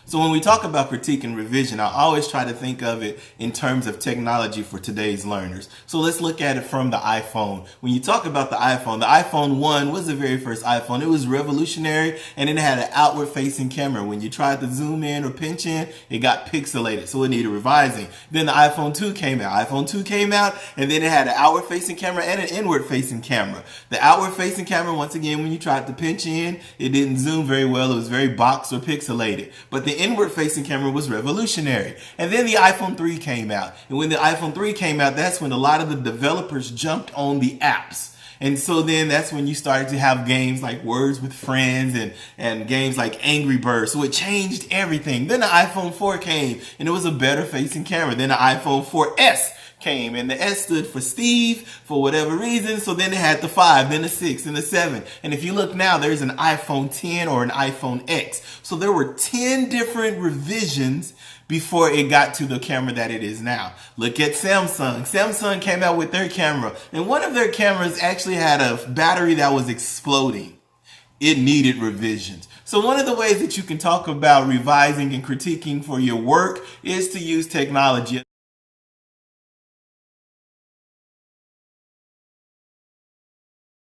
So when we talk about critique and revision, I always try to think of it in terms of technology for today's learners. So let's look at it from the iPhone. When you talk about the iPhone 1 was the very first iPhone. It was revolutionary, and it had an outward facing camera. When you tried to zoom in or pinch in, it got pixelated, so it needed revising. Then the iPhone 2 came out. iPhone 2 came out, and then it had an outward facing camera and an inward facing camera. The outward facing camera, once again, when you tried to pinch in, it didn't zoom very well. It was very boxed or pixelated. But the inward facing camera was revolutionary. And then the iPhone 3 came out. And when the iPhone 3 came out, that's when a lot of the developers jumped on the apps. And so then that's when you started to have games like Words with Friends and games like Angry Birds. So it changed everything. Then the iPhone 4 came, and it was a better facing camera. Then the iPhone 4S came, and the S stood for Steve for whatever reason. So then it had the 5, then the 6, and the 7. And if you look now, there's an iPhone 10 or an iPhone X. So there were 10 different revisions before it got to the camera that it is now. Look at Samsung. Samsung came out with their camera, and one of their cameras actually had a battery that was exploding. It needed revisions. So one of the ways that you can talk about revising and critiquing for your work is to use technology.